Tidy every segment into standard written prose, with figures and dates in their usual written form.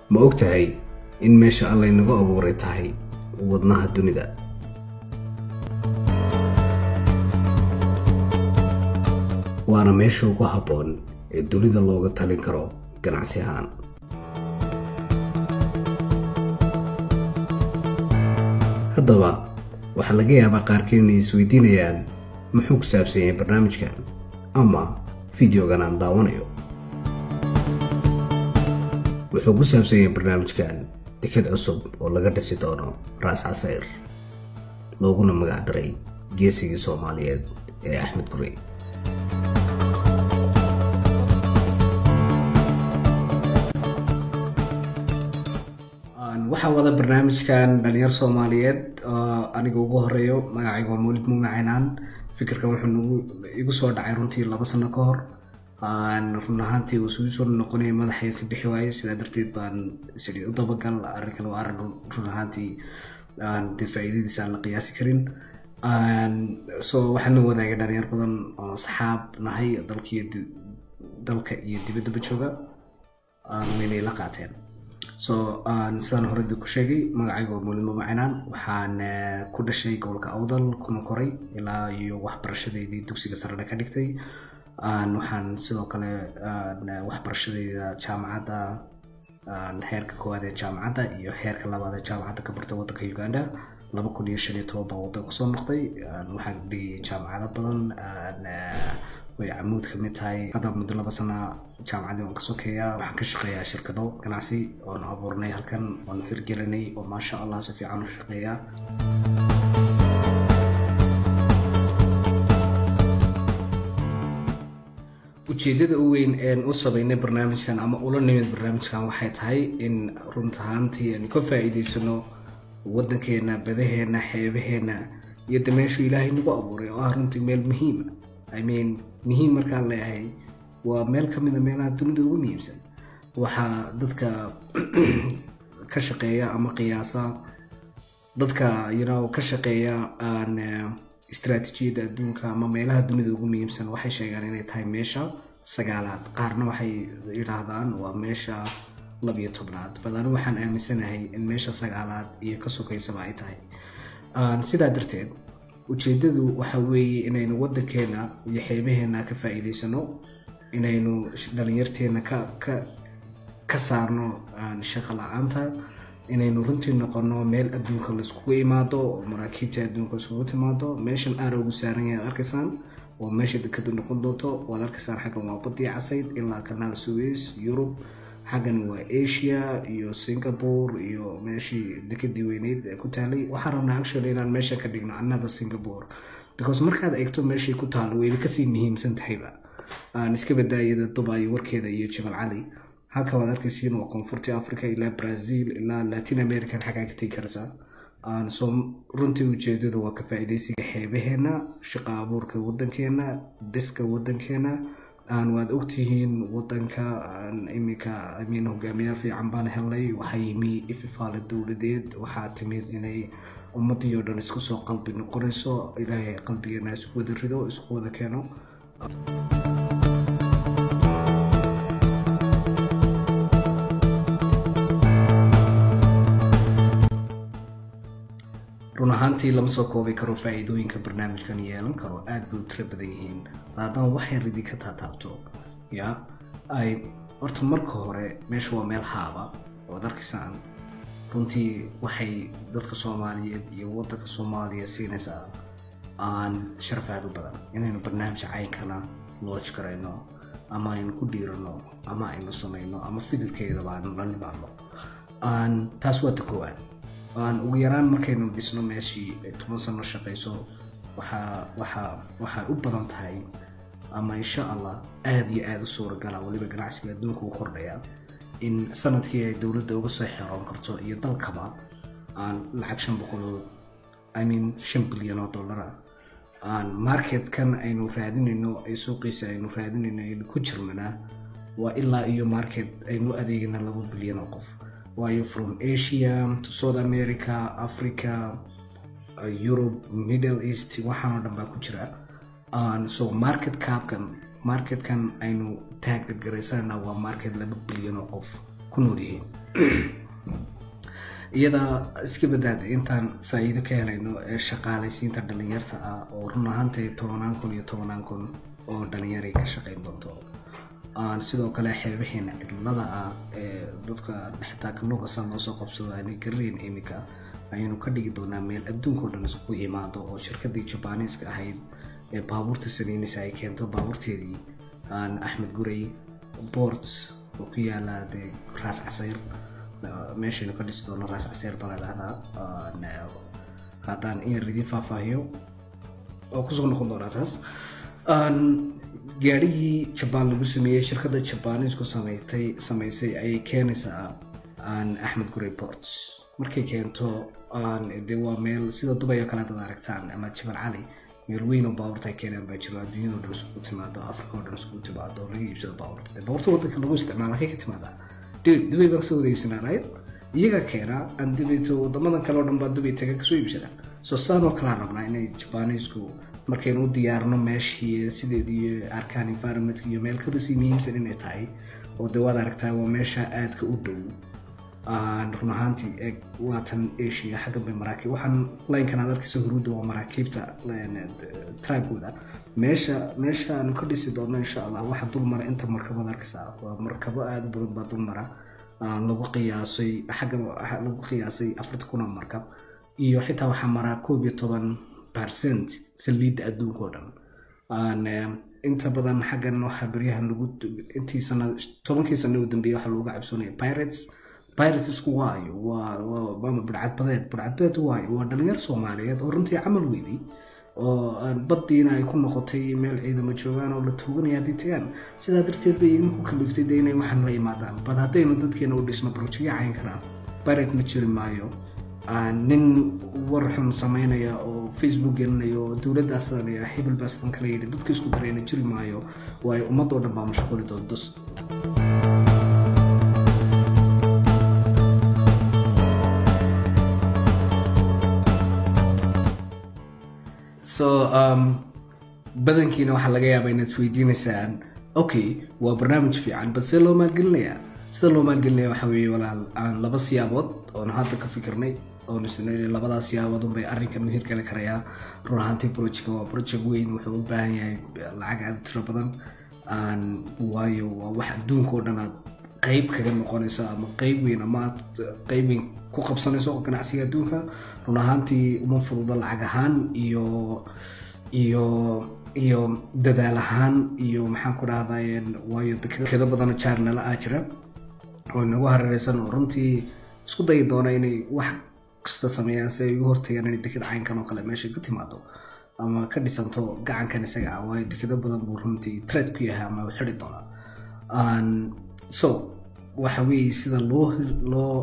ma ogtahay in meesha Alle inagu abuuray tahay wadnaha dunida? waana meesha ugu habboon ee dunida looga talin karo ganacsi ahaan. haddaba waxaa laga yaabaa qaarkiin inay isweydiinayaan muxuu ku saabsan yahay barnaamijkan ama fideogan aan daawanayo. wuxuu ku saabsan yahay barnaamijkan deked cusub oo laga dhisi doono Raas Casayr, looguna magac daray geesigii Soomaaliyeed ee Axmed Gurey. waxaa wada barnaamijkan dhalinyar Soomaaliyeed aniga ugu horeeyo magacayga waa Mawlid Muumacaynaan. fikirkan wuxuu igu soo dhacay runtii 2 sano ka hor. run ahaantii uu soo noqonay madaxay ka bixi waayay, sidaa darteed baan sidii u dabagal arrinkan waa arrin run ahaantii faa'iidadiisa aan la qiyaasi karin. waxaan la wadaagay dhalinyar badan oo saxaab nahay dalka iyo dibadda jooga waynay la qaateen. sidaan hore ku sheegay magacayga waa Mawlid Muumacaynaan. waxaan ku dhashay gobolka Awdal, kuna koray ilaa iyo waxbarashadeedii dugsiga sare ka dhigtay. waxaan sidoo kale waxbarashadeyda jaamacadda heerka koowaad ee jaamacadda iyo heerka labaad ee jaamacadda ka bartay waddanka Uganda. 2015 baan waddanka soo noqday. waxaan dhigay jaamacado badan, way Camuud ka mid tahay. hadda muddo 2 sano jaamacaddii waan ka sokeeyaa. waxaan ka shaqeeyaa shirkado ganacsi oon abuurnay halkan, oon hirgelinay oo maasha Allah si fiican u shaqeeya. ujeedada ugu weyn ee u sameynay barnaamijkan ama ula nimid barnaamijkan waxay tahay in runtaantii aan ka faa'iideysano waddankeena, badaheena, xeebaheena iyo meesha Ilaahay nagu abuuray oo runtii meel muhiim ah. muhiim markaan leeyahay waa meel ka mid ah meelaha dunida ugu muhiimsan. waxaa dadka ka shaqeeya ama qiyaasa dadka ka shaqeeya istiraatiijiyadda adduunka ama meelaha dunida ugu muhiimsan waxay sheegaan inay tahay meesha 9aad. qaarna waxay yiraahdaan waa meesha 12aad. badana waxaan aaminsanahay in meesha 9aad iyo ka sokeysaba ay tahay. sidaa darteed ujeedadu waxa weeye inaynu waddankeena iyo xeebaheena ka faa'iideysano, inaynu dhalinyarteena ka saarno shaqo la'aanta, inaynu runtii noqono meel adduunka la iskugu imaado oo maraakiibta adduunka iskugu timaado. meeshan aad ugu saaran yahay arkaysaan oo meesha dekadu noqon doonto. waad arkaysaan xaggan waa badii casayd ilaa kanaal Suez, Yurub, xaggan waa Asia iyo Singapore iyo meeshii dekadii weyneyd ku taalay. waxaan rabnaa actually inaan meesha ka dhigno another Singapore, because markaad eegto meeshii ku taalo way kasii muhiimsan tahayba. iska badaayada Dubai warkeeda iyo Jabal Cali. halka waad arkaysiin waa koonfurta Africa ilaa Brazil ilaa Latin America xagga ka tagi karaysaa. runtii ujeedadu waa ka faa'iideysiga xeebaheena, shaqo abuurka waddankeena, dhiska waddankeena. waad ogtihiin waddanka imika hogaamiyaal fiican baan helnay. waxaa yimi ififaale dowladeed, waxaa timid inay ummadii oo dhan isku soo qalbi noqonayso. ilaahay qalbigeena isku wada rido, isku wada keeno. run ahaantii lama soo koobi karo faa'iidooyinka barnaamijkan yeelan karo, aad bay u tiro badan yihiin. haddana wax yar idinka taataabto horta marka hore meesha waa meel haaba ood arkaysaan. runtii waxay dadka Soomaaliyeed iyo waddanka Soomaaliya siinaysaa sharaf aad u badan inaynu barnaamij caynkana launch garayno, ama aynu ku dhiirano, ama aynu samayno, ama fikirkeeda baan la nimaadno. taas waa ta koowaad. ugu yaraan markaynu dhisno meeshii 10 sano shaqeyso waxay u badan tahay, ama insha Allah aad iyo aad u suuragala waliba ganacsiga adduunka u kordhaya in sanadkii ay dowladda uga soo xiroon karto iyo dalkaba lacag 5 bilyan oo dollar. marketkan aynu raadinayno ay suuqiisa aynu raadinayno aynu ku jirnana waa ilaa iyo market aynu adeegina 2 bilyan oo qof. waayo from Asia to South America, Africa, Europe, Middle East waxaan oo dhan baa ku jira. marketkan aynu taag garaysanayna waa market 2 bilyan oo qof ku nool yihiin iyada iska badaada intaan faa'iido ka helayno ee shaqaalaysiinta dhalinyarta ah oo run ahaantii 10,000 oo dhalinyaro ka shaqayn doonto sidoo kale xeebaheena cidlada ah ee dadka xitaa kalluunka san loo soo qabsado aanay gareyn imika ayaynu ka dhigi doonaa meel adduunka oo dhan isku yimaado oo shirkadii Japanese ahayd ee baabuurta sameynaysa ay keento baabuurteedii Axmed Gurey port oo ku yaala Ras Casayr meeshii ka dhisi doono Ras Casayr baladaada haddaan in ridi faahfaahiyo oo ku soo noqon doona taas gaarigii Japan lagu sameeyay shirkadda Japanese ku samaysay ay keenaysaa Axmed Gurey port markay keento waa meel sida Dubai oo kale aad aragtaan ama Jabal Ali meel weyn oo baabuurta keenan baa jiro adduunyada oo dhan isku timaado Afrika oo dhan isku timaado laga iibsado baabuurta waddanka lagu isticmaalo ka timaada Dubai baa soo iibsanaa right iyaga keena aan Dubai to wadamadan kale oo dhan baa Dubai taga ka soo iibsada soo saano kala rabnaa inay Japanese ku markaynu diyaarno meeshii sideedii arkaan environment iyo meel ka basi muhiimsan inay tahay oo dawad aragtaa waa meesha aadka u dhow run ahaantii waatan Asia xagga maraakiib waxaan line-kan aad arkayso huruudda waa maraakiibta traagooda meesha aan ka dhisi doono insha Allah waxa dul mara inta markabada arkaysa waa markabo aad u badan baa dul mara lagu qiyaasay xagga lagu qiyaasay 40,000 markab iyo xitaa waxa mara 12% saliid adduunka oo dhan inta badan xaggan waxa bariyahan lagu intii sanad 10 sano u dambeeyay waxa looga cabsoonay pirates isku waayo waa badcad waayo waa dhalinyar Soomaaliyeed oo runtii camal weydii oo baddiina ay ku noqotay meel ciidamo joogaan oo la tuuganaya hadii tagaan sidaa darteed bay ku kaliftay inay waxan la yimaadaan bad hadaynu dadkeena u dhisno project cayn karaan pirate ma jiri maayo nin warxun sameynaya oo Facebook gelinayo dawladda Soomaaliya hebel baastan kale yiri dadka isku dareena jiri maayo way ummad oo dhan baa mashquul doonto so badankiina waxa laga yaabaa inaad weydiinaysaan okay waa barnaamij fiican balse loo maalgelinayaa sida loo maalgelinayaa waxa weeye walaal aan laba siyaabood oo hadda ka fikirnay oo nisnay labadaas siyaabood bay arrinkan u hirgali karayaa run ahaantii project weyn wuxuu u baahan yahay lacag aad u tiro badan waayo waa wax adduunka oo dhan aad qayb kaga noqonayso ama qayb weyn ama qayb weyn ku qabsanayso ganacsiga adduunka run ahaantii uma fududa lacag ahaan iyo dadaal ahaan iyo maxaan ku dhahdaa waayo dadka badan channel ah jira oo nagu hareeraysan oo runtii isku day doona inay wax kasta sameeyaan si ay u hortagaan inay dekada caynkan oo kale meesha ka timaado ama ka dhisanto gacankan isaga ah waayo dekada badan buu runtii threat ku yahay ama xidhi doona so waxa weeye sida loo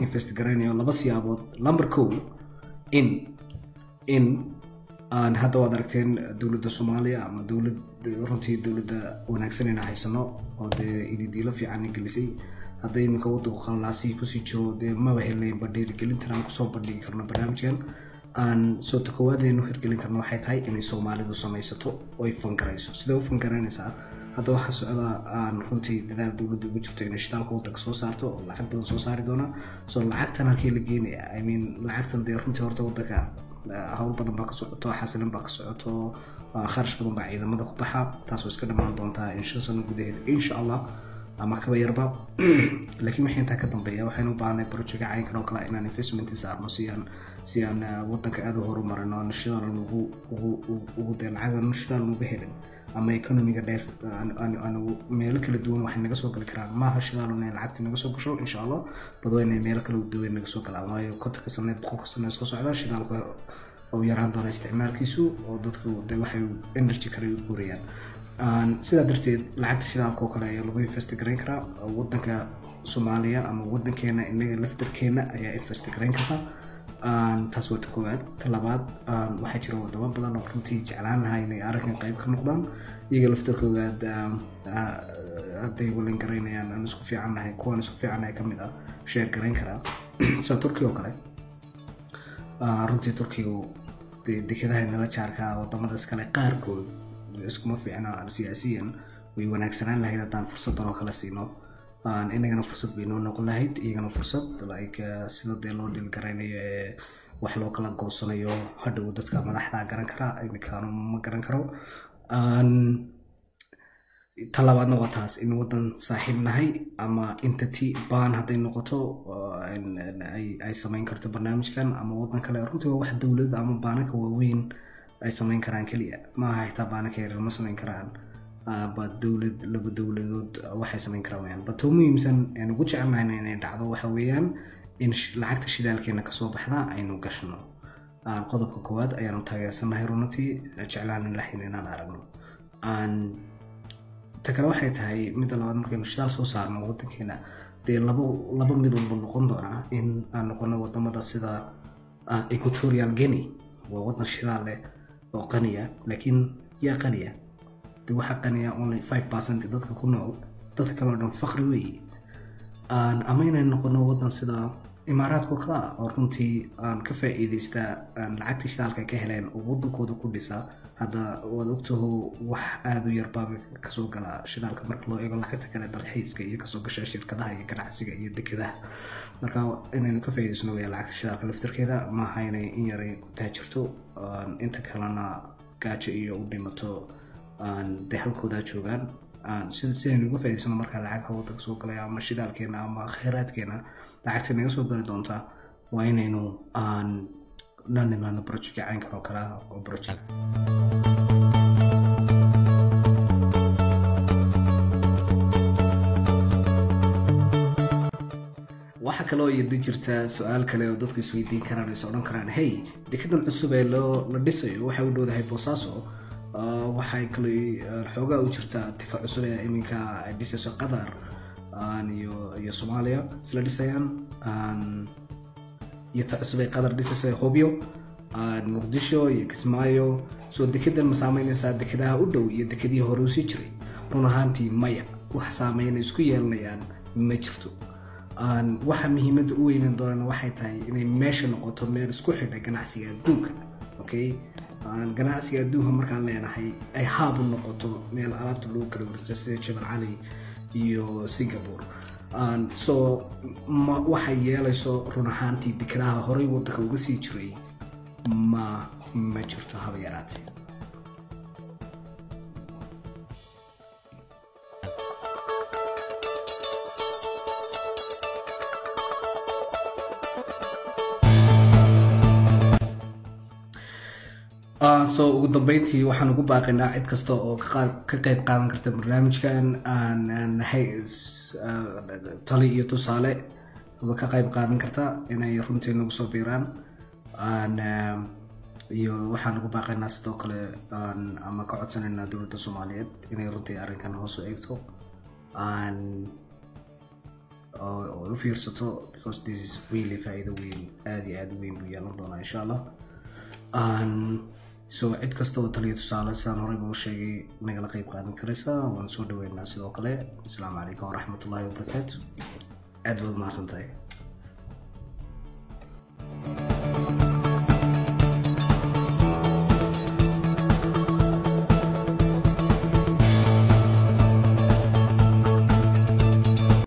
invest garanayo laba siyaabood number 1 in hadda waad aragteen dawladda Soomaaliya ama runtii dawladda wanaagsan inay haysano oo ididiilo fiican gelisay hadday imika waddo qalaasi ku sii jiro maba helay badheer gelintan ku soo bandhigi karno barnaamijkan soo takoowadeenu hirgelin karno waxay tahay inay Soomaalidu samaysato oo ay fangarayso sida u fangaranaysaa hadda waxa socda runtii dadaal dawladda ugu jirto inay shidaalka waddanka soo saarto oo lacag badan soo saari doona soo lacagtan halkii la geenaya I mean lacagtan runtii horta waddanka hawl badan baa ka socoto xasilin baa ka socoto kharash badan baa ciidamada ku baxa taas oo iska dhamaan doonta in 5 sano gudaheed insha Allah ama ka yarba laakiin waxay inta ka dambeeya waxaynu u baahnay project caynkan oo kale inaan investment saarno si aan waddanka aad u horumarino nashada ugu lacag nashada ugu helin ama economiga dheer aan meel kala duwan wax naga soo gali karaan ma ha shidaal inay lacagta naga soo gasho insha Allah badwayna meel kala duwan naga soo galaan waayo konta ka sanad boqol ka sanad isku socda shidaalka oo yaraan doona isticmaalkiisu oo dadku waxay energy kale u guuriyaan sida darteed lacagta shidaalka oo kale ayaa lagu invest gareyn karaa waddanka Soomaaliya ama waddankeena inaga laftarkeena ayaa invest gareyn karaa taas waa koowaad talabaad waxaa jira wadamo badan oo runtii jeclaan lahaa inay arrinkan qayb ka noqdaan iyaga laftarkooda hadday walin garaynayaan aan isku fiicannahay kuwan isku fiicannahay ka mid ah share garayn karaa sida Turkiga oo kale runtii Turkigu dekadaha nala jaarka wadamadaas kale qaarkood iskuma fiicna siyaasiyan way wanaagsanaan lahayd haddaan fursadan oo kale siino inagana fursad bay noo noqon lahayd iyagana fursad like sida dee loo dhilgaraynayo wax loo kala goosanayo hadhow dadka madaxda garan kara imikaanu ma garan karo talabaadna waa taas in wadan saaxiib nahay ama entity baan hadday noqoto ay samayn karto barnaamijkan ama wadan kale runtii waa wax dowlad ama baanaka waaweyn ay samayn karaan keliya maaha xitaa baanaka yaryar ma samayn karaan ba dowlad laba dowladood waxay samayn karaan weyaan bato muhiimsan aan ugu jecelnahayna inay dhacdo waxa weeyaan in lacagta shidaalkeena kasoo baxda aynu gashno qodobka koowaad ayaanu taageersanahay runtii jeclaan lahayn inaan aragno ta kale waxay tahay midda labaad markaynu shidaal soo saarno wadankeena dee laba mid walba noqon doonaa in aan noqono wadamada sida Equatorial Guinea waa wadan shidaal leh oo qaniya laakiin yaa qaniya dee waxa qaniya only 5% dadka ku nool dadka kale oo dhan faqri weeye ama inay noqono wadan sida imaaraadka kale oo runtii aan ka faa'iideysta lacagta shidaalka ka heleen oo wadankooda ku dhisa hadda waad ogtaho wax aad u yar baa kasoo gala shidaalka marka loo eego lacagta kale dalxiiska iyo kasoo gasha shirkadaha iyo ganacsiga iyo dekedaha marka inaynu ka faa'iideysno weeyaa lacagta shidaalka laftirkeeda maaha inay in yaray ku taajirto inta kalena gaajo iyo u dhimato dee halkooda joogaan sidaynu uga faa'iideysno marka lacagta wadanka soo galaya ama shidaalkeena ama khayraadkeena lacagta naga soo gali doonta waa inaynu la nimaadno projectka caynkan oo kale oo project waxa kale oo yidhi jirta su'aal kale oo dadku isweydiin karaan is odhan karaan hey dekedan cusub ee la dhisayo waxay u dhowdahay Boosaaso waxay kale xoogaa u jirta tika cusub ee iminka ay dhisayso Qatar iyo Soomaaliya isla dhisayaan iyo ta cusub ee Qatar dhisayso Hobyo Muqdisho iyo Kismaayo soo dekedan ma saameynaysaa dekedaha u dhow iyo dekedii hore u sii jiray run ahaantii maya wax saameyn isku yeelanayaan ma jirto waxa muhiimada u weyn doonana waxay tahay inay meesha noqoto meel isku xidhay ganacsiga adduunka okay ganacsiga adduunka markaan leenahay ay hub u noqoto meel alaabta lagu kala warto sida Jabal Ali iyo Singapore so waxay yeelayso run ahaantii dekedaha horey wadanka uga sii jiray ma jirto haba yaraatee so ugu dambeyntii waxaan ugu baaqaynaa cid kasta oo ka qayb qaadan karta barnaamijkan tali iyo tusaale ka qayb qaadan karta inay runtii nagu soo biiraan iyo waxaan ugu baaqaynaa sidoo kale ama ka codsanaynaa dowladda Soomaaliyeed inay runtii arrinkan hoos u eegto oo u fiirsato because this is really faa'iido weyn aad iyo aad weyn buu yeelan doonaa insha Allah so cid kasta oo taliyo tusaale sidaan horey buu sheegay nagala qayb qaadan karaysa waan soo dhaweynaa sidoo kale assalaamu calaykum waraxmatullaahi wabarakaatu aad baad mahadsantahay